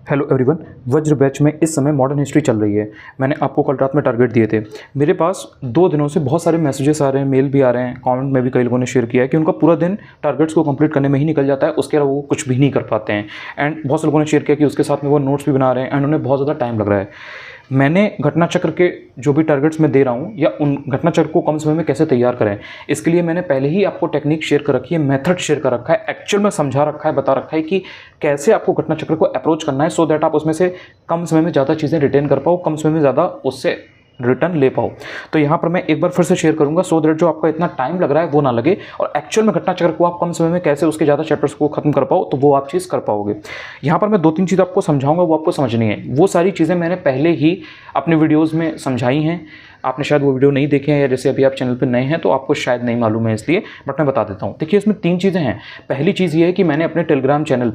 Hello everyone. वज्र batch में इस समय मॉडर्न हिस्ट्री चल रही है। मैंने आपको कल रात में टारगेट दिए थे। मेरे पास 2 दिनों से बहुत सारे मैसेजेस आ रहे हैं, मेल भी आ रहे हैं, कमेंट में भी कई लोगों ने शेयर किया है कि उनका पूरा दिन टारगेट्स को कंप्लीट करने में ही निकल जाता है, उसके अलावा वो कुछ भी नहीं कर पाते हैं। एंड बहुत से लोगों ने शेयर किया कि उसके साथ में वो नोट्स भी बना रहे हैं एंड उन्हें बहुत ज़्यादा टाइम लग रहा है। मैंने घटना चक्र के जो भी टारगेट्स मैं दे रहा हूँ या उन घटना चक्र को कम समय में कैसे तैयार करें, इसके लिए मैंने पहले ही आपको टेक्निक शेयर कर रखी है, मेथड शेयर कर रखा है, एक्चुअल में समझा रखा है, बता रखा है कि कैसे आपको घटना चक्र को अप्रोच करना है सो दैट आप उसमें से कम समय में ज़्यादा चीज़ें रिटेन कर पाओ, कम समय में ज़्यादा उससे रिटर्न ले पाओ। तो यहाँ पर मैं एक बार फिर से शेयर करूंगा सो दैट जो आपका इतना टाइम लग रहा है वो ना लगे और एक्चुअल में घटना चक्र को आप कम समय में कैसे उसके ज़्यादा चैप्टर्स को खत्म कर पाओ, तो वो आप चीज़ कर पाओगे। यहाँ पर मैं 2-3 चीज़ आपको समझाऊंगा, वो आपको समझनी है। वो सारी चीज़ें मैंने पहले ही अपने वीडियोज़ में समझाई हैं, आपने शायद वो वीडियो नहीं देखे हैं या जैसे अभी आप चैनल पर नए हैं तो आपको शायद नहीं मालूम है, इसलिए बट मैं बता देता हूँ। देखिए इसमें 3 चीज़ें हैं। पहली चीज़ ये है कि मैंने अपने टेलीग्राम चैनल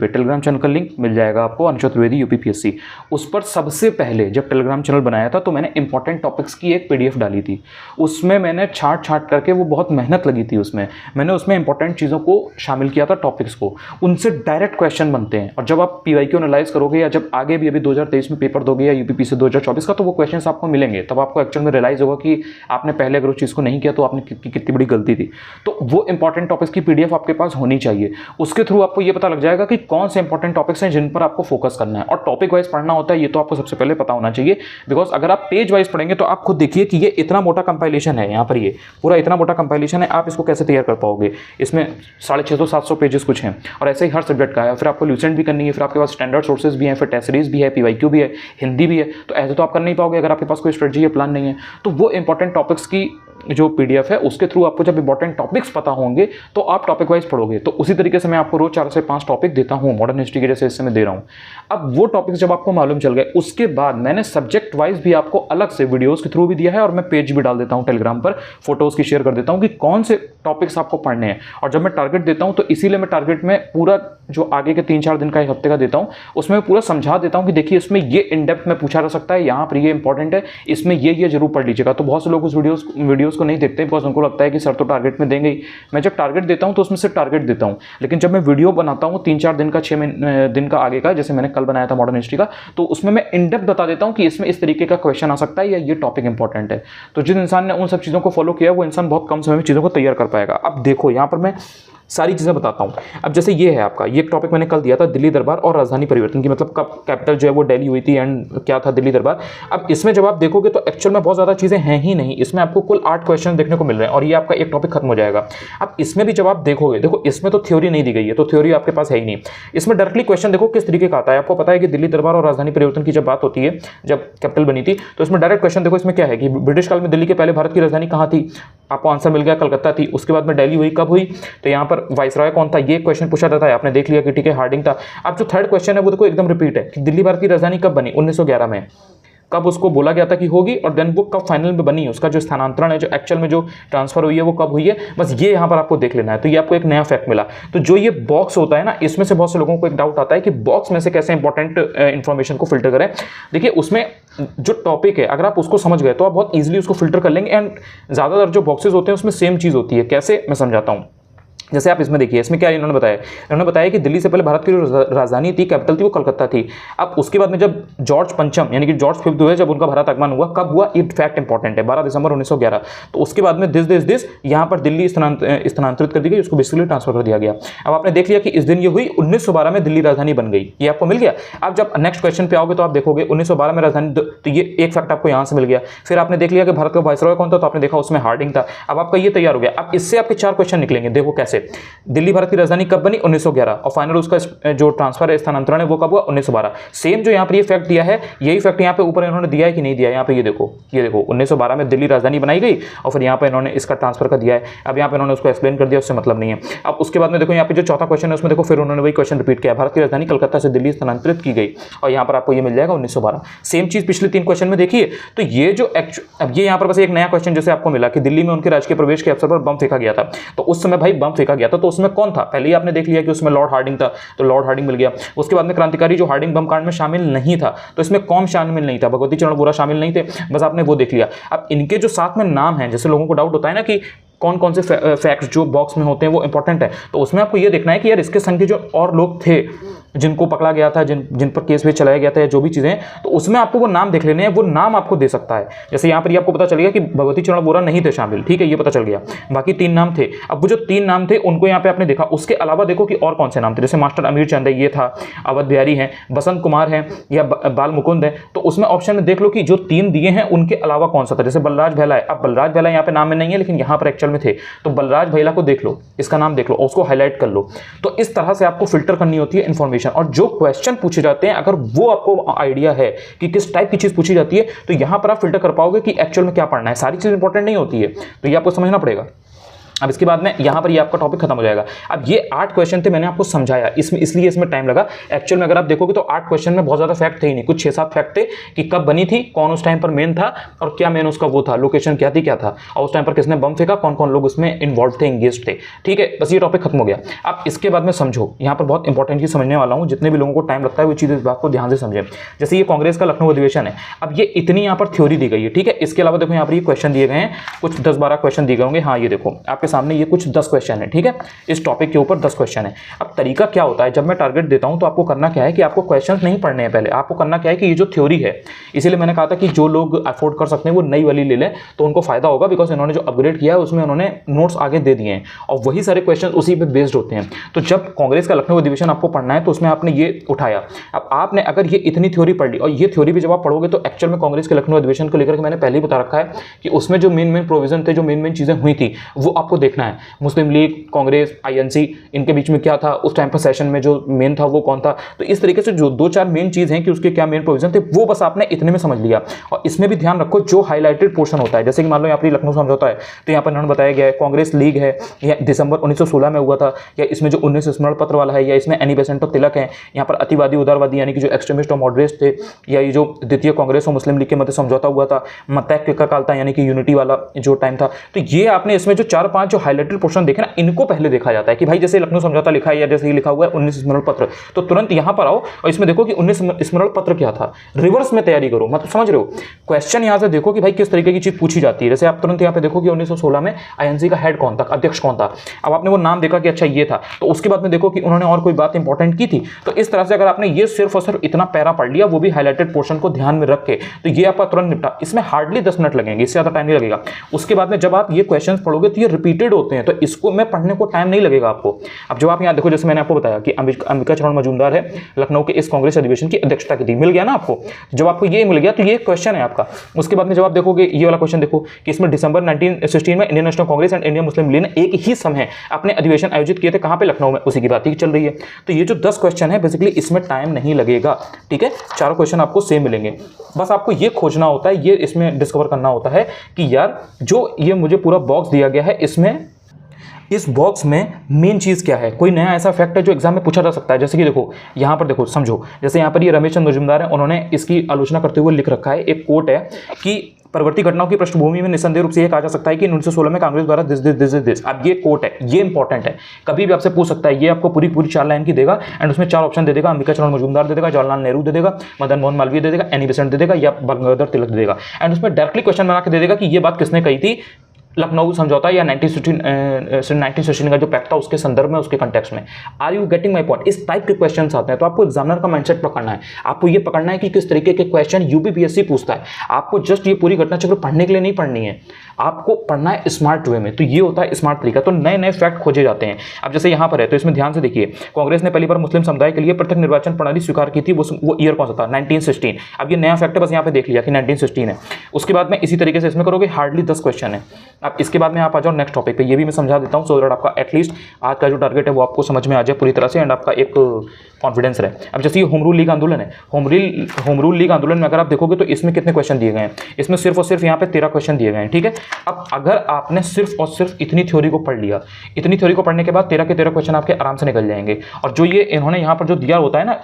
का लिंक मिल जाएगा आपको, अनुज चतुर्वेदी यूपीपीएससी। उस पर सबसे पहले जब टेलीग्राम चैनल बनाया था तो मैंने इंपॉर्टेंट टॉपिक्स की एक PDF डाली थी। उसमें मैंने छाट करके, वो बहुत मेहनत लगी थी उसमें, मैंने उसमें इंपॉर्टेंट चीज़ों को शामिल किया था, टॉपिक्स को। उनसे डायरेक्ट क्वेश्चन बनते हैं और जब आप PYQ एनालाइज करोगे या जब आगे भी अभी 2023 में पेपर दोगे या यूपीपीएससी 2024 का, तो वो क्वेश्चन आपको मिलेंगे। तब आपको एक्चुअल में रियलाइज होगा कि आपने पहले अगर उस चीज़ को नहीं किया तो आपने कितनी बड़ी गलती थी। तो वो इंपॉर्टेंट टॉपिक्स की PDF आपके पास होनी चाहिए। उसके थ्रू आपको ये पता लग जाएगा कि कौन से इंपॉर्टेंट टॉपिक्स हैं जिन पर आपको फोकस करना है और टॉपिक वाइज पढ़ना होता है। ये तो आपको सबसे पहले पता होना चाहिए, बिकॉज अगर आप पेज वाइज पढ़ेंगे तो आप खुद देखिए कि ये इतना मोटा कंपाइलेशन है, यहाँ पर ये पूरा इतना मोटा कंपाइलेशन है, आप इसको कैसे तैयार कर पाओगे। इसमें 650-700 पेजेस कुछ हैं और ऐसे ही हर सब्जेक्ट का है। फिर आपको ल्यूसेंट भी करनी है, फिर आपके पास स्टैंडर्ड सोर्सेज भी हैं, फिर टेस्ट सीरीज भी है, PYQ भी है, हिंदी भी है। तो ऐसे तो आप कर नहीं पाओगे अगर आपके पास कोई स्ट्रेटजी या प्लान नहीं है। तो वो इंपॉर्टेंट टॉपिक्स की जो PDF है उसके थ्रू आपको जब इंपॉर्टेंट टॉपिक्स पता होंगे तो आप टॉपिक वाइज पढ़ोगे। तो उसी तरीके से मैं आपको रोज 4 से 5 टॉपिक देता हूं, मॉडर्न हिस्ट्री के जैसे इस समय दे रहा हूं। अब वो टॉपिक्स जब आपको मालूम चल गए, उसके बाद मैंने सब्जेक्ट वाइज भी आपको अलग से वीडियोस के थ्रू भी दिया है और मैं पेज भी डाल देता हूं टेलीग्राम पर, फोटोज की शेयर कर देता हूं कि कौन से टॉपिक्स आपको पढ़ने हैं। और जब मैं टारगेट देता हूं तो इसीलिए मैं टारगेट में पूरा जो आगे के 3-4 दिन का, 1 हफ्ते का देता हूं, उसमें पूरा समझा देता हूं कि देखिए इसमें ये इन डेप्थ में पूछा जा सकता है, यहाँ पर ये इंपॉर्टेंट है, इसमें ये जरूर पढ़ लीजिएगा। तो बहुत से लोग उस वीडियोस को नहीं देखते बिकॉज उनको लगता है कि सर तो टारगेट में देंगे ही। मैं जब टारगेट देता हूं तो उसमें सिर्फ टारगेट देता हूं, लेकिन जब मैं वीडियो बनाता हूं 3-4 दिन का, 6 दिन का आगे का, जैसे मैंने कल बनाया था मॉडर्न हिस्ट्री का, तो उसमें मैं इन डेप्थ बता देता हूं कि इसमें इस तरीके का क्वेश्चन आ सकता है या ये टॉपिक इंपॉर्टेंट है। तो जिस इंसान ने उन सब चीज़ों को फॉलो किया वो इंसान बहुत कम समय में चीज़ों को तैयार कर पाएगा। अब देखो यहाँ पर मैं सारी चीज़ें बताता हूँ। अब जैसे ये है आपका, ये टॉपिक मैंने कल दिया था, दिल्ली दरबार और राजधानी परिवर्तन की, मतलब कब कैपिटल जो है वो दिल्ली हुई थी एंड क्या था दिल्ली दरबार। अब इसमें जब आप देखोगे तो एक्चुअल में बहुत ज़्यादा चीज़ें हैं ही नहीं। इसमें आपको कुल 8 क्वेश्चन देखने को मिल रहे हैं और ये आपका एक टॉपिक खत्म हो जाएगा। अब इसमें भी जब आप देखोगे, देखो इसमें तो थ्योरी नहीं दी गई है, तो थ्योरी आपके पास है ही नहीं। इसमें डायरेक्टली क्वेश्चन देखो किस तरीके का आता है। आपको पता है कि दिल्ली दरबार और राजधानी परिवर्तन की जब बात होती है, जब कैपिटल बनी थी, तो इसमें डायरेक्ट क्वेश्चन देखो इसमें क्या है कि ब्रिटिश काल में दिल्ली के पहले भारत की राजधानी कहाँ थी। आपको आंसर मिल गया, कलकत्ता थी। उसके बाद में दिल्ली हुई, कब हुई, तो यहाँ पर वाइसरॉय कौन था, ये क्वेश्चन पूछा जाता है, आपने देख लिया कि ठीक है हार्डिंग था। अब जो थर्ड क्वेश्चन है वो देखो एकदम रिपीट है कि दिल्ली भारत की राजधानी कब बनी, 1911 में, कब उसको बोला गया था कि होगी, और देन वो कब फाइनल में बनी, उसका जो स्थानांतरण है, जो एक्चुअल में जो ट्रांसफर हुई है वो कब हुई है। बस ये यहाँ पर आपको देख लेना है। तो ये आपको एक नया फैक्ट मिला। तो जो ये बॉक्स होता है ना, इसमें से बहुत से लोगों को एक डाउट आता है कि बॉक्स में से कैसे इंपॉर्टेंट इंफॉर्मेशन को फिल्टर करें। देखिए उसमें जो टॉपिक है अगर आप उसको समझ गए तो आप बहुत ईजिली उसको फिल्टर कर लेंगे। एंड ज़्यादातर जो बॉक्सेज होते हैं उसमें सेम चीज़ होती है। कैसे, मैं समझाता हूँ। जैसे आप इसमें देखिए, इसमें क्या इन्होंने बताया कि दिल्ली से पहले भारत की जो राजधानी थी, कैपिटल थी, वो कलकत्ता थी। अब उसके बाद में जब जॉर्ज पंचम यानी कि जॉर्ज 5 हुए, जब उनका भारत आगमन हुआ, कब हुआ, ये फैक्ट इंपॉर्टेंट है, 12 दिसंबर 1911। तो उसके बाद में दिस यहाँ पर दिल्ली स्थानांतरित कर दी गई, उसको बेसिकली ट्रांसफर कर दिया गया। अब आपने देख लिया कि इस दिन ये हुई, 1912 में दिल्ली राजधानी बन गई, ये आपको मिल गया। अब जब नेक्स्ट क्वेश्चन पे आओगे तो आप देखोगे 1912 में राजधानी, तो ये एक फैक्ट आपको यहाँ से मिल गया। फिर आपने देख लिया कि भारत का वाइसरॉय कौन था, तो आपने देखा उसमें हार्डिंग था। अब आपका ये तैयार हो गया। अब इससे आपके 4 क्वेश्चन निकलेंगे। देखो कैसे, दिल्ली भारत की राजधानी कब बनी, 1911, और फाइनल उसका जो ट्रांसफर है, स्थानांतरण है, वो कब हुआ, 1912। सेम जो यहाँ पर ये फैक्ट दिया है, यही फैक्ट यहाँ पे ऊपर इन्होंने दिया है कि नहीं दिया है। यहाँ पे ये देखो 1912 में दिल्ली राजधानी बनाई गई और फिर यहाँ पे इन्होंने इसका ट्रांसफर कर दिया है। अब यहाँ पे इन्होंने उसको एक्सप्लेन कर दिया, उससे मतलब नहीं है। अब उसके बाद में देखो यहाँ पे जो चौथा क्वेश्चन है उसमें देखो फिर उन्होंने वही क्वेश्चन रिपीट किया, भारत की राजधानी कलकत्ता से दिल्ली स्थानांतरित की गई, और यहाँ पर आपको ये मिल जाएगा 1912। सेम चीज पिछले 3 क्वेश्चन में देखिए। तो ये जो अब ये यहाँ पर बस एक नया क्वेश्चन जैसे आपको मिला कि दिल्ली में उनके राजकीय प्रवेश के अवसर पर बम फेंका गया था। तो उस समय भाई बम फेंका गया था, तो उसमें कौन था, पहले ही आपने देख लिया कि उसमें लॉर्ड हार्डिंग था, तो लॉर्ड हार्डिंग मिल गया। उसके बाद में क्रांतिकारी जो हार्डिंग बम कांड में शामिल नहीं था, तो इसमें कौन शामिल नहीं था, भगवती चरण वोरा शामिल नहीं थे, बस आपने वो देख लिया। अब इनके जो साथ में नाम है, जैसे लोगों को डाउट होता है ना कि कौन कौन से फैक्ट्स जो बॉक्स में होते हैं वो इंपॉर्टेंट है, तो उसमें आपको ये देखना है कि यार इसके संग के जो और लोग थे जिनको पकड़ा गया था, जिन पर केस भी चलाया गया था, या जो भी चीज़ें, तो उसमें आपको वो नाम देख लेने हैं, वो नाम आपको दे सकता है। जैसे यहाँ पर ये आपको पता चल गया कि भगवती चरण बोरा नहीं थे शामिल, ठीक है, ये पता चल गया, बाकी 3 नाम थे। अब वो जो 3 नाम थे उनको यहाँ पे आपने देखा, उसके अलावा देखो कि और कौन से नाम थे, जैसे मास्टर अमीर चंद है, ये था, अवध बिहारी है, बसंत कुमार है, या बाल मुकुंद है। तो उसमें ऑप्शन में देख लो कि जो 3 दिए हैं उनके अलावा कौन सा था। जैसे बलराज भैला है, अब बलराज भैला यहाँ पे नाम में नहीं है लेकिन यहाँ पर एक्चुअल में थे, तो बलराज भैला को देख लो, इसका नाम देख लो और उसको हाईलाइट कर लो। तो इस तरह से आपको फिल्टर करनी होती है इन्फॉर्मेशन, और जो क्वेश्चन पूछे जाते हैं अगर वो आपको आइडिया है कि किस टाइप की चीज पूछी जाती है, तो यहां पर आप फिल्टर कर पाओगे कि एक्चुअल में क्या पढ़ना है। सारी चीज इंपॉर्टेंट नहीं होती है, तो ये आपको समझना पड़ेगा। अब इसके बाद में यहाँ पर ये आपका टॉपिक खत्म हो जाएगा। अब ये 8 क्वेश्चन थे, मैंने आपको समझाया, इसलिए इसमें टाइम लगा। एक्चुअल में अगर आप देखोगे तो 8 क्वेश्चन में बहुत ज़्यादा फैक्ट थे ही नहीं, कुछ 6-7 फैक्ट थे कि कब बनी थी, कौन उस टाइम पर मेन था, और क्या मेन उसका वो था, लोकेशन क्या थी, क्या था, और उस टाइम पर किसने बम फेंका, कौन कौन लोग उसमें इन्वॉल्व थे, इंगेज थे। ठीक है, बस ये टॉपिक खत्म हो गया। अब इसके बाद में समझो, यहाँ पर बहुत इंपॉर्टेंट चीज समझने वाला हूँ, जितने भी लोगों को टाइम लगता है वो चीज़ इस बात को ध्यान से समझें। जैसे ये कांग्रेस का लखनऊ अधिवेशन है, अब ये इतनी यहाँ पर थ्योरी दी गई है, ठीक है। इसके अलावा देखो यहाँ पर ये क्वेश्चन दिए गए हैं, कुछ 10-12 क्वेश्चन दिए गए होंगे। हाँ, ये देखो आपके सामने ये कुछ 10 क्वेश्चन है, ठीक है, इस टॉपिक के ऊपर 10 क्वेश्चन है। अब तरीका क्या होता है, जब मैं टारगेट देता हूं तो आपको करना क्या है कि आपको क्वेश्चंस नहीं पढ़ने हैं, पहले आपको करना क्या है कि ये जो थ्योरी है, इसीलिए मैंने कहा था कि जो लोग अफोर्ड कर सकते हैं वो नई वाली ले लें, तो उनको फायदा होगा, बिकॉज इन्होंने जो अपग्रेड किया है उसमें उन्होंने नोट्स आगे दे दिए हैं और वही सारे क्वेश्चन उसी पे बेस्ड होते हैं। तो जब कांग्रेस का लखनऊ अधिवेशन आपको पढ़ना है तो उसमें आपने ये उठाया। अब आपने अगर ये इतनी थ्योरी पढ़ ली, और ये थ्योरी भी जब आप पढ़ोगे तो एक्चुअल में कांग्रेस के लखनऊ अधिवेशन को लेकर के मैंने पहले ही बता रखा है कि उसमें जो मेन प्रोविजन थे, जो मेन चीजें हुई थी, वो आपको देखना है। मुस्लिम लीग, कांग्रेस, आईएनसी, इनके बीच में क्या था, उस टाइम पर सेशन में जो मेन था वो कौन था। तो इस तरीके से जो 2-4 मेन चीज हैं कि उसके क्या मेन प्रोविजन थे, वो बस आपने इतने में समझ लिया। और इसमें भी ध्यान रखो जो हाईलाइटेड पोर्शन होता है, जैसे कि मान लो यहाँ पर लखनऊ समझौता है, तो यहाँ पर इन्होंने बताया गया है कांग्रेस लीग है, या दिसंबर 1916 में हुआ था, या इसमें जो 19 स्मरण पत्र वाला है, या इसमें एनी बेसेंट ऑफ तिलक है, यहाँ पर अतिवादी उदारवादी यानी कि जो एक्सट्रीमिस्ट और मॉडरेट थे, या ये जो द्वितीय कांग्रेस और मुस्लिम लीग के मध्य समझौता हुआ था, मतैक्य का काल था यानी कि यूनिटी वाला जो टाइम था। तो ये आपने इसमें जो 4-5 जो हाईलाइटेड पोर्शन देखे ना, इनको पहले देखा जाता है कि भाई जैसे लखनऊ समझौता लिखा है या जैसे लिखा हुआ है 19 स्मरण पत्र, तो तुरंत यहां पर आओ और इसमें देखो कि 19 स्मरण पत्र क्या था, रिवर्स में तैयारी करो। मतलब समझ रहे हो, क्वेश्चन यहां से देखो कि भाई किस तरीके की चीज पूछी जाती है। जैसे आप तुरंत यहां पे देखो कि 1916 में आईएनसी का हेड कौन था, अध्यक्ष कौन था। अब आपने वो नाम देखा कि अच्छा ये था, तो उसके बाद में देखो कि उन्होंने और कोई बात इंपॉर्टेंट की थी। तो इस तरह से अगर आपने ये सिर्फ और सिर्फ इतना पैरा पढ़ लिया, वो भी हाईलाइटेड पोर्शन को ध्यान में रख के, तो ये आपका तुरंत निपटा। इसमें हार्डली 10 मिनट लगेंगे, इससे ज्यादा टाइम नहीं लगेगा। उसके बाद में जब आप ये क्वेश्चन पढ़ोगे तो ये रिपीटेड होते हैं, तो इसको में पढ़ने को टाइम नहीं लगेगा आपको। अब जब आप यहाँ देखो, जैसे मैंने आपको बताया कि अंबिका चरण मजूमदार है, लखनऊ के इस कांग्रेस अधिवेशन की अध्यक्षता की थी, मिल गया ना आपको। जब आपको ये मिल गया तो ये क्वेश्चन है आपका। उसके बाद में जब आप देखोगे ये वाला क्वेश्चन देखो कि इसमें दिसंबर 1916 में Indian national Congress and Indian Muslim league ने एक ही समय अपने अधिवेशन आयोजित किए थे, कहां पे, लखनऊ में, उसी की बात ही चल रही है। तो ये जो 10 क्वेश्चन है बेसिकली इसमें टाइम नहीं लगेगा, ठीक है। चारों क्वेश्चन आपको सेम मिलेंगे, बस आपको ये खोजना होता है, ये इसमें डिस्कवर करना होता है कि यार जो ये मुझे पूरा बॉक्स दिया गया है, इसमें इस बॉक्स में मेन चीज़ क्या है, कोई नया ऐसा फैक्ट है जो एग्जाम में पूछा जा सकता है। जैसे कि देखो यहाँ पर देखो, समझो, जैसे यहाँ पर ये रमेश चंद्र मजूमदार है, उन्होंने इसकी आलोचना करते हुए लिख रखा है, एक कोट है कि परवर्ती घटनाओं की पृष्ठभूमि में निसंदेह रूप से यह कहा जा सकता है कि 1916 में कांग्रेस द्वारा दिस। अब ये कोट है, ये इंपॉर्टेंट है, कभी भी आपसे पूछ सकता है। ये आपको पूरी 4 लाइन की देगा एंड उसमें 4 ऑप्शन दे देगा, अंबिका चरण मजूमदार दे देगा, जवाहरलाल नेहरू दे देगा, मदन मोहन मालवीय दे देगा, एनी बेसेंट दे देगा, या गंगाधर तिलक दे देगा। एंड उसमें डायरेक्टली क्वेश्चन बना के दे देगा कि ये बात किसने कही थी, लखनऊ समझौता या 1916 का जो पैक्ट था उसके संदर्भ में, उसके कंटेक्स्ट में। Are you getting my point? इस टाइप के क्वेश्चंस आते हैं, तो आपको एग्जामिनर का माइंडसेट पकड़ना है। आपको ये पकड़ना है कि किस तरीके के क्वेश्चन यूपीपीएससी पूछता है। आपको जस्ट ये पूरी घटना चक्र पढ़ने के लिए नहीं पढ़नी है, आपको पढ़ना है स्मार्ट वे में। तो ये होता है स्मार्ट तरीका। तो नए नए फैक्ट खोजे जाते हैं। अब जैसे यहाँ पर है, तो इसमें ध्यान से देखिए, कांग्रेस ने पहली बार मुस्लिम समुदाय के लिए पृथक निर्वाचन प्रणाली स्वीकार की थी, वो ईयर कौन सा था, 1916। अब ये नया फैक्ट है, बस यहाँ पे देख लिया कि 1916 है। उसके बाद में इसी तरीके से इसमें करोगे, हार्डली 10 क्वेश्चन है। अब इसके बाद में आप आ जाओ नेक्स्ट टॉपिक पे, ये भी मैं समझा देता हूँ, सो दैट आपका एटलीस्ट आज का जो टारगेट है वो आपको समझ में आ जाए पूरी तरह से एंड आपका एक कॉन्फिडेंस रहे। अब जैसे ये होम रूल लीग आंदोलन है, होम रूल लीग आंदोलन में अगर आप देखोगे तो इसमें कितने क्वेश्चन दिए गए हैं, इसमें सिर्फ और सिर्फ यहाँ पे 13 क्वेश्चन दिए गए हैं, ठीक है। अब अगर आपने सिर्फ और सिर्फ इतनी थ्योरी को पढ़ लिया, इतनी थ्योरी को पढ़ने के बाद 13 के 13 क्वेश्चन आपके आराम से निकल जाएंगे। और जो ये इन्होंने यहाँ पर जो दिया होता है ना,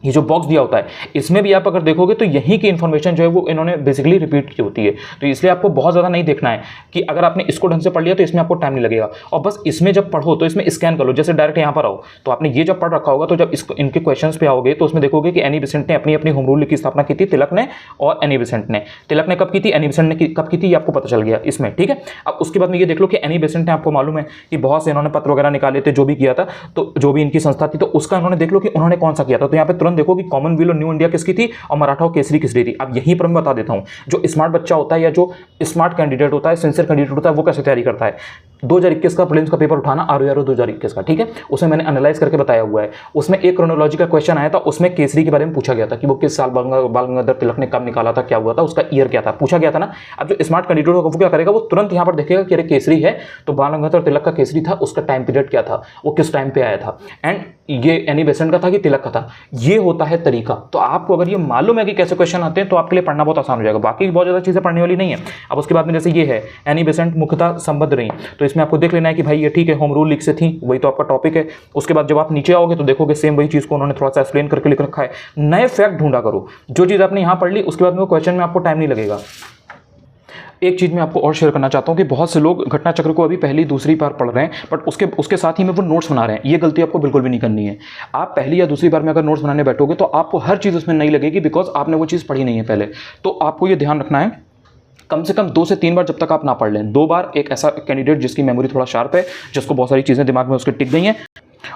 ये जो बॉक्स दिया होता है इसमें भी आप अगर देखोगे तो यहीं की इन्फॉर्मेशन जो है वो इन्होंने बेसिकली रिपीट की होती है। तो इसलिए आपको बहुत ज़्यादा नहीं देखना है कि अगर आपने इसको ढंग से पढ़ लिया तो इसमें आपको टाइम नहीं लगेगा, और बस इसमें जब पढ़ो तो इसमें स्कैन कर लो, जैसे डायरेक्ट यहाँ पर आओ तो आपने ये जब पढ़ रखा होगा तो जब इनके क्वेश्चंस पे आओगे तो उसमें देखोगे कि एनी बेसेंट ने अपनी अपनी होम रूल की स्थापना की थी, तिलक ने और एनी बेसेंट ने। तिलक ने कब की थी, एनी बेसेंट ने कब की थी, ये आपको पता चल गया इसमें, ठीक है। अब उसके बाद में ये देख लो कि एनी बेसेंट ने, आपको मालूम है कि बहुत से इन्होंने पत्र वगैरह निकाले थे, जो भी किया था, तो जो भी इनकी संस्था थी तो उसका इन्होंने देख लो कि उन्होंने कौन सा किया था। तो यहाँ पे तुरंत देखो कि कॉमनवेल्थ न्यू इंडिया किसकी थी और मराठा और केसरी किसकी थी। अब यहीं पर मैं बता देता हूं, जो स्मार्ट बच्चा होता है या जो स्मार्ट कैंडिडेट होता है, सिंसियर कैंडिडेट होता है, वो कैसे तैयारी करता है। 2021 का प्रीलिम्स का पेपर उठाना, आरओ 2021 का, ठीक है, उसमें मैंने एनालाइज करके बताया हुआ है। उसमें एक क्रोनोलॉजी का क्वेश्चन आया था, उसमें केसरी के बारे में पूछा गया था कि वो किस साल बाल गंगाधर तिलक ने कब निकाला था, क्या हुआ था, उसका ईयर क्या था, पूछा गया था ना। अब जो स्मार्ट कैंडिडेट होगा वो क्या करेगा, वो तुरंत यहाँ पर देखेगा कि अरे केसरी है तो बाल गंगाधर तिलक का केसरी था, उसका टाइम पीरियड क्या था, वो किस टाइम पे आया था, एंड ये एनी बेसेंट का था कि तिलक का था। ये होता है तरीका। तो आपको अगर ये मालूम है कि कैसे क्वेश्चन आते हैं तो आपके लिए पढ़ना बहुत आसान हो जाएगा। बाकी बहुत ज़्यादा चीज़ें पढ़ने वाली नहीं है। अब उसके बाद में जैसे ये है एनी बेसेंट मुख्यतः संबद्ध रही, तो इसमें आपको देख लेना है कि भाई ये ठीक है, होम रूल लीग से थी, वही तो आपका टॉपिक है। उसके बाद जब आप नीचे आओगे तो देखोगे सेम वही चीज़ को उन्होंने थोड़ा सा एक्सप्लेन करके लिख रखा है। नए फैक्ट ढूंढा करो, जो चीज़ आपने यहाँ पढ़ ली उसके बाद में वो क्वेश्चन में आपको टाइम नहीं लगेगा। एक चीज़ मैं आपको और शेयर करना चाहता हूँ कि बहुत से लोग घटना चक्र को अभी पहली दूसरी बार पढ़ रहे हैं, बट उसके साथ ही में वो नोट्स बना रहे हैं। ये गलती आपको बिल्कुल भी नहीं करनी है। आप पहली या दूसरी बार में अगर नोट्स बनाने बैठोगे तो आपको हर चीज़ उसमें नहीं लगेगी, बिकॉज आपने वो चीज़ पढ़ी नहीं है पहले। तो आपको ये ध्यान रखना है, कम से कम 2 से 3 बार जब तक आप ना पढ़ लें। 2 बार एक ऐसा कैंडिडेट जिसकी मेमोरी थोड़ा शार्प है, जिसको बहुत सारी चीज़ें दिमाग में उसके टिक गई हैं,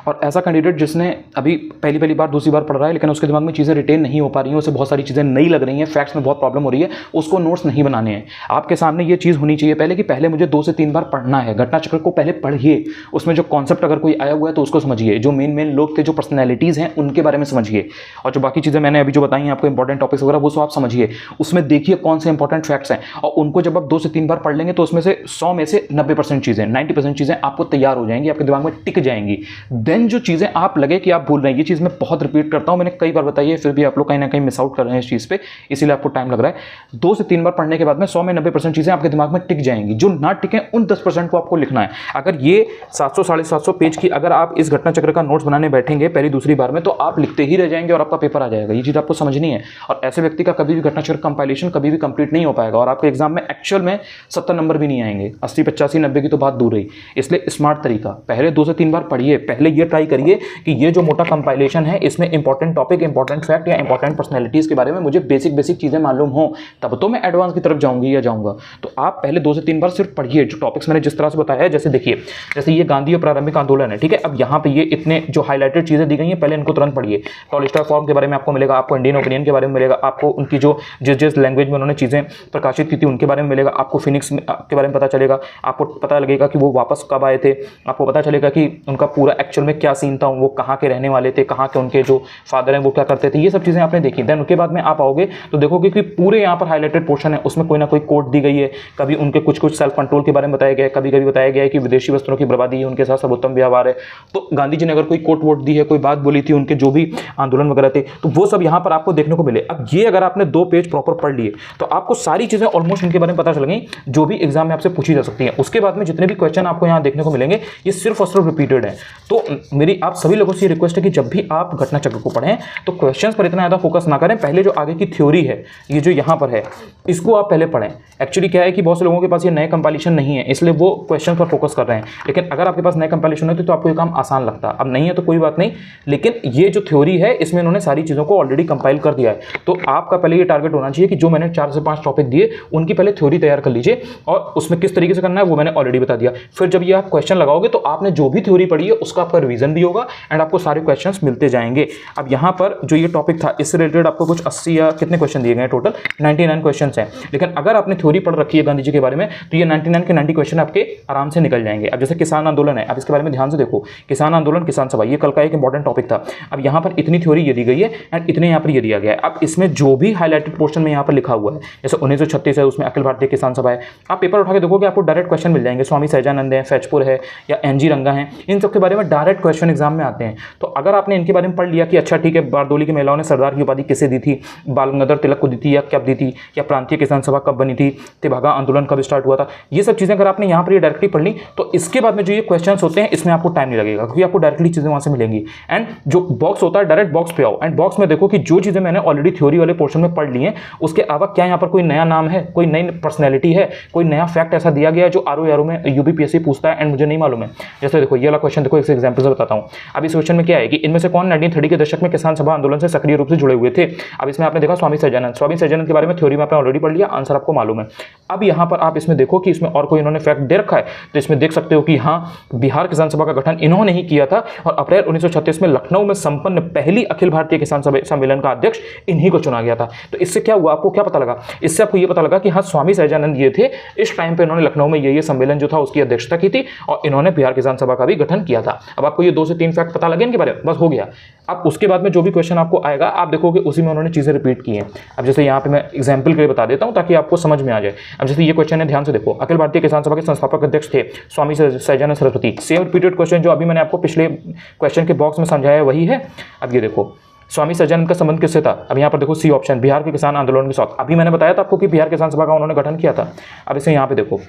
और ऐसा कैंडिडेट जिसने अभी पहली बार दूसरी बार पढ़ रहा है लेकिन उसके दिमाग में चीज़ें रिटेन नहीं हो पा रही हैं, उसे बहुत सारी चीज़ें नई लग रही हैं, फैक्ट्स में बहुत प्रॉब्लम हो रही है, उसको नोट्स नहीं बनाने हैं। आपके सामने ये चीज़ होनी चाहिए पहले कि पहले मुझे 2 से 3 बार पढ़ना है। घटना चक्र को पहले पढ़िए, उसमें जो कॉन्सेप्ट अगर कोई आया हुआ है तो उसको समझिए, जो मेन लोग थे, जो पर्सनैलिटीज़ हैं उनके बारे में समझिए, और जो बाकी चीज़ें मैंने अभी जो बताई हैं आपको इंपॉर्टेंट टॉपिक्स वगैरह, वो सब आप समझिए। उसमें देखिए कौन से इंपॉर्टेंट फैक्ट्स हैं, और उनको जब आप 2 से 3 बार पढ़ लेंगे तो उसमें से 100 में से 90% चीज़ें, 90% चीज़ें आपको तैयार हो जाएंगी, आपके दिमाग में टिक जाएंगी। देन जो चीज़ें आप लगे कि आप भूल रहे हैं, ये चीज़ मैं बहुत रिपीट करता हूं, मैंने कई बार बताई है, फिर भी आप लोग कहीं ना कहीं मिस आउट कर रहे हैं इस चीज़ पे, इसीलिए आपको टाइम लग रहा है। 2 से 3 बार पढ़ने के बाद में 100 में 90% चीज़ें आपके दिमाग में टिक जाएंगी। जो ना टिके उन 10% को आपको लिखना है। अगर ये 700 750 पेज की अगर आप इस घटना चक्र का नोट्स बनाने बैठेंगे पहली दूसरी बार में, तो आप लिखते ही रह जाएंगे और आपका पेपर आ जाएगा। ये चीज़ आपको समझनी है। और ऐसे व्यक्ति का कभी भी घटना चक्र कंपाइलेशन कभी भी कंप्लीट नहीं हो पाएगा, और आपके एग्जाम में एक्चुअल में 70 नंबर भी नहीं आएंगे। 80 85 90 की तो बात दूर रही। इसलिए स्मार्ट तरीका, पहले 2 से 3 बार पढ़िए, पहले ये ट्राई करिए कि ये जो मोटा कंपाइलेशन है इसमें इंपॉर्टेंट टॉपिक, इंपॉर्टेंट फैक्ट या इंपॉर्टेंट पर्सनैलिटीज के बारे में मुझे बेसिक चीजें मालूम हो, तब तो मैं एडवांस की तरफ जाऊंगी या जाऊंगा। तो आप पहले 2 से 3 बार सिर्फ पढ़िए जो टॉपिक्स मैंने जिस तरह से बताया है। जैसे देखिए, जैसे ये गांधी और प्रारंभिक आंदोलन है, ठीक है। अब यहाँ पे ये इतने जो हाईलाइटेड चीजें दी गई हैं, पहले इनको तुरंत पढ़िए। टॉलस्टॉय फॉर्म के बारे में आपको मिलेगा, आपको इंडियन ओपिनियन के बारे में मिलेगा, आपको उनकी जो जिस लैंग्वेज में उन्होंने चीजें प्रकाशित की थी उनके बारे में मिलेगा, आपको फिनिक्स के बारे में पता चलेगा, आपको पता लगेगा कि वो वापस कब आए थे, आपको पता चलेगा कि उनका पूरा एक्चुअल में क्या सीन था, वो कहाँ के रहने वाले थे, कहाँ के उनके जो फादर हैं वो क्या करते थे, ये सब चीज़ें आपने देखी। देन उसके बाद में आप आओगे तो देखोगे कि पूरे यहाँ पर हाईलाइटेड पोर्शन है, उसमें कोई ना कोई कोट दी गई है। कभी उनके कुछ सेल्फ कंट्रोल के बारे में बताया गया है, कभी बताया गया है कि विदेशी वस्त्रों की बर्बादी है, उनके साथ सर्वोत्तम व्यवहार है। तो गांधी जी ने अगर कोई कोट वोट दी है, कोई बात बोली थी, उनके जो भी आंदोलन वगैरह थे, तो वो सब यहाँ पर आपको देखने को मिले। अब ये अगर आपने 2 पेज प्रॉपर पढ़ लिए तो आपको सारी चीज़ें ऑलमोस्ट इनके बारे में पता चल गई जो भी एग्जाम में आपसे पूछी जा सकती है। उसके बाद में जितने भी क्वेश्चन आपको यहाँ देखने को मिलेंगे ये सिर्फ और सिर्फ रिपीटेड है। तो मेरी आप सभी लोगों से ये रिक्वेस्ट है कि जब भी आप घटना चक्र को पढ़ें तो क्वेश्चंस पर इतना ज़्यादा फोकस ना करें, पहले जो आगे की थ्योरी है, ये जो यहाँ पर है, इसको आप पहले पढ़ें। एक्चुअली क्या है कि बहुत से लोगों के पास ये नए कंपाइलेशन नहीं है, इसलिए वो क्वेश्चन पर फोकस कर रहे हैं। लेकिन अगर आपके पास नए कंपाइलेशन होते तो आपको ये काम आसान लगता। अब नहीं है तो कोई बात नहीं, लेकिन ये जो थ्योरी है इसमें इन्होंने सारी चीज़ों को ऑलरेडी कंपाइल कर दिया है। तो आपका पहले ये टारगेट होना चाहिए कि जो मैंने 4 से 5 टॉपिक दिए उनकी पहले थ्योरी तैयार कर लीजिए, और उसमें किस तरीके से करना है वो मैंने ऑलरेडी बता दिया। फिर जब ये आप क्वेश्चन लगाओगे तो आपने जो भी थ्योरी पढ़ी है उसका आपका रिवीजन भी होगा एंड आपको सारे क्वेश्चन मिलते जाएंगे। अब यहाँ पर जो ये टॉपिक था इससे रिलेटेड आपको कुछ 80 या कितने क्वेश्चन दिए गए, टोटल 99 क्वेश्चन हैं। लेकिन अगर आपने थ्योरी पढ़ रखी है गांधी जी के बारे में तो ये 99 के 90 क्वेश्चन आपके आराम से निकल जाएंगे। अब जैसे किसान आंदोलन है, अब इसके बारे में ध्यान से देखो, किसान आंदोलन किसान सभा ये कल का एक इंपॉर्टेंट टॉपिक था। अब यहाँ पर इतनी थ्योरी ये दी गई है एंड इतने यहाँ पर ये दिया गया है। अब इसमें जो भी हाईलाइटेड पोर्शन में यहाँ पर लिखा हुआ है, जैसे 1936 है उसमें अखिल भारतीय किसान सभा है, आप पेपर उठा के देखोगे आपको डायरेक्ट क्वेश्चन मिल जाएंगे। स्वामी सहजानंद है, फैजपुर है या NG रंगा है, इन सब के बारे में डायरेक्ट डायरेक्ट क्वेश्चन एग्जाम में आते हैं। तो अगर आपने इनके बारे में पढ़ लिया कि अच्छा ठीक है, बारदोली की महिलाओं ने सरदार की उपाधि किसे दी थी, बाल गंगाधर तिलक को दी थी या कब दी थी, या प्रांतीय किसान सभा कब बनी थी, तेभागा आंदोलन कब स्टार्ट हुआ था, ये सब चीज़ें अगर आपने यहाँ पर डायरेक्टली पढ़ ली तो इसके बाद में जो ये क्वेश्चन होते हैं इसमें आपको टाइम नहीं लगेगा, क्योंकि आपको डायरेक्टली चीज़ें वहाँ से मिलेंगी। एंड जो बॉक्स होता है डायरेक्ट बॉक्स पे आओ एंड बॉक्स में देखो कि जो चीज़ें मैंने ऑलरेडी थ्योरी वाले पोर्शन में पढ़ ली हैं उसके अलावा क्या यहाँ पर कोई नया नाम है, कोई नई पर्सनैलिटी है, कोई नया फैक्ट ऐसा दिया गया है जो आरओ में यूपीपीएससी पूछता है एंड मुझे नहीं मालूम है। जैसे देखो ये वाला क्वेश्चन देखो, एक एग्जांपल से बताता हूं। अब इस क्वेश्चन में क्या है कि इनमें से कौन 1930 के दशक में किसान सभा आंदोलन से सक्रिय रूप से जुड़े हुए थे। अब इसमें आपने देखा स्वामी सज्जानंद के बारे में थ्योरी में आपने ऑलरेडी पढ़ लिया, आंसर आपको मालूम है। अब यहाँ पर आप इसमें देखो कि इसमें और कोई इन्होंने फैक्ट दे रखा है तो इसमें देख सकते हो कि हाँ, बिहार किसान सभा का गठन इन्होंने ही किया था और अप्रैल 1936 में लखनऊ में संपन्न पहली अखिल भारतीय किसान सम्मेलन का अध्यक्ष इन्हीं को चुना गया था। तो इससे क्या हुआ, आपको क्या पता लगा, इससे आपको ये पता लगा कि हाँ, स्वामी सज्जानंद ये थे, इस टाइम पे इन्होंने लखनऊ में ये सम्मेलन जो था उसकी अध्यक्षता की थी और इन्होंने बिहार किसान सभा का भी गठन किया था। अब आपको ये 2 से 3 फैक्ट पता लगे इनके बारे में, बस हो गया। अब उसके बाद में जो भी क्वेश्चन आपको आएगा आप देखोगे उसी में उन्होंने चीजें रिपीट की हैं। अब जैसे यहाँ पे मैं एग्जाम्पल के लिए बता देता हूँ ताकि आपको समझ में आ जाए। अब जैसे ये क्वेश्चन है, ध्यान से देखो, अखिल भारतीय किसान सभा के संस्थापक अध्यक्ष थे स्वामी सज्जानंद सरस्वती। सेम रिपीटेड क्वेश्चन जो अभी मैंने आपको पिछले क्वेश्चन के बॉक्स में समझाया वही है। अब ये देखो, स्वामी सज्जानंद का संबंध किससे था। अब यहाँ पर देखो सी ऑप्शन, बिहार के किसान आंदोलन के साथ। अभी मैंने बताया था आपको कि बिहार किसान सभा का उन्होंने गठन किया था। अब इसे यहाँ पे देखो,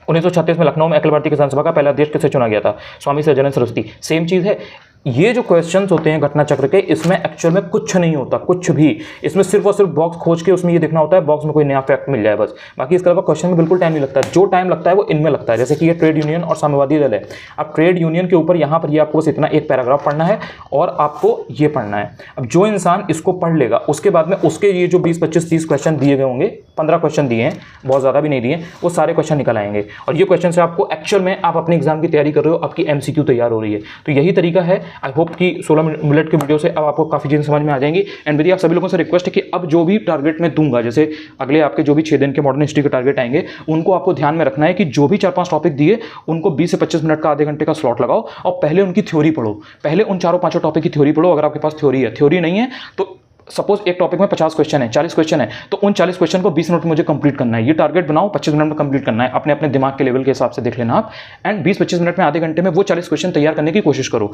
1936 में लखनऊ में अखिल भारतीय किसान सभा का पहला अध्यक्ष किसे चुना गया था, स्वामी सज्जानंद सरस्वती। सेम चीज़ है। ये जो क्वेश्चंस होते हैं घटना चक्र के, इसमें एक्चुअल में कुछ नहीं होता, कुछ भी। इसमें सिर्फ और सिर्फ बॉक्स खोज के उसमें ये देखना होता है बॉक्स में कोई नया फैक्ट मिल जाए बस। बाकी इसके अलावा क्वेश्चन में बिल्कुल टाइम नहीं लगता। जो टाइम लगता है वो इनमें लगता है। जैसे कि ये ट्रेड यूनियन और साम्यवादी दल है। अब ट्रेड यूनियन के ऊपर यहाँ पर ये आपको बस इतना एक पैराग्राफ पढ़ना है और आपको ये पढ़ना है। अब जो इंसान इसको पढ़ लेगा उसके बाद में उसके ये जो 20, 25, 30 क्वेश्चन दिए गए होंगे, 15 क्वेश्चन दिए हैं, बहुत ज़्यादा भी नहीं दिए, वो सारे क्वेश्चन निकल आएंगे। और ये क्वेश्चन से आपको एक्चुअल में आप अपने एग्जाम की तैयारी कर रहे हो, आपकी MCQ तैयार हो रही है। तो यही तरीका है। आई होप कि 16 मिनट के वीडियो से अब आपको काफ़ी चीज़ें समझ में आ जाएंगी। एंड मेरी आप सभी लोगों से रिक्वेस्ट है कि अब जो भी टारगेट मैं दूंगा, जैसे अगले आपके जो भी 6 दिन के मॉडर्न हिस्ट्री के टारगेट आएंगे, उनको आपको ध्यान में रखना है कि जो भी 4-5 टॉपिक दिए उनको 20 से 25 मिनट का, आधे घंटे का स्लॉट लगाओ और पहले उनकी थ्योरी पढ़ो। पहले उन 4-5 टॉपिक की थ्योरी पढ़ो। अगर आपके पास थ्योरी है, थ्योरी नहीं है तो सपोज एक टॉपिक में 50 क्वेश्चन है, 40 क्वेश्चन है, तो उन 40 क्वेश्चन को 20 मिनट में मुझे कंप्लीट करना है। ये टारगेट बनाओ, 25 मिनट में कंप्लीट करना है। अपने अपने दिमाग के लेवल के हिसाब से देख लेना आप। एंड 20-25 मिनट में, आधे घंटे में वो 40 क्वेश्चन तैयार करने की कोशिश करो।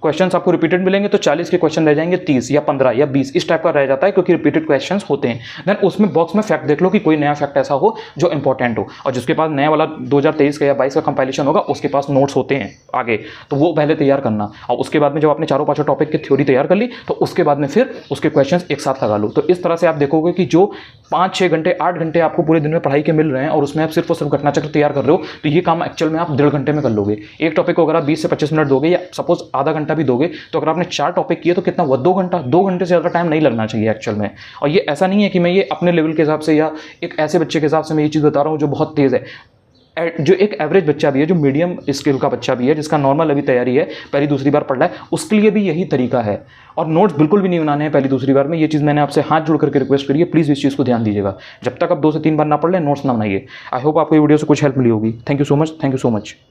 क्वेश्चन आपको रिपीटेड मिलेंगे तो 40 के क्वेश्चन रह जाएंगे 30 या 15 या 20, इस टाइप का रह जाता है क्योंकि रिपीटेड क्वेश्चन होते हैं। देन उसमें बॉक्स में फैक्ट देख लो कि कोई नया फैक्ट ऐसा हो जो इंपॉर्टेंट हो, और जिसके पास नया वाला 2023 का या 22 का कंपाइलेशन होगा उसके पास नोट्स होते हैं आगे, तो वो पहले तैयार करना। और उसके बाद में जब आपने 4-5 टॉपिक की थ्योरी तैयार कर ली तो उसके बाद में फिर उसके क्वेश्चन एक साथ लगा लो। तो इस तरह से आप देखोगे कि जो 5-6 घंटे, 8 घंटे आपको पूरे दिन में पढ़ाई के मिल रहे हैं और उसमें आप सिर्फ और सिर्फ घटना चक्र तैयार कर रहे हो, तो ये काम एक्चुअल में आप 1.5 घंटे में कर लोगे। एक टॉपिक को अगर आप 20 से 25 मिनट दोगे या सपोज आधा घंटा भी दोगे, तो अगर आपने 4 टॉपिक किए तो कितना हुआ, 2 घंटा। 2 घंटे से ज़्यादा टाइम नहीं लगना चाहिए एक्चुअल में। और ये ऐसा नहीं है कि मैं ये अपने लेवल के हिसाब से या एक ऐसे बच्चे के हिसाब से मैं ये चीज़ बता रहा हूँ जो बहुत तेज़ है। जो एक एवरेज बच्चा भी है, जो मीडियम स्किल का बच्चा भी है, जिसका नॉर्मल अभी तैयारी है, पहली दूसरी बार पढ़ रहा है, उसके लिए भी यही तरीका है। और नोट्स बिल्कुल भी नहीं बनाने हैं पहली दूसरी बार में। ये चीज़ मैंने आपसे हाथ जोड़ करके रिक्वेस्ट करी है, प्लीज़ इस चीज़ को ध्यान दीजिएगा। जब तक आप 2 से 3 बार ना पढ़ लें, नोट्स ना बनाइए। आई होप आपको ये वीडियो से कुछ हेल्प मिली होगी। Thank you so much.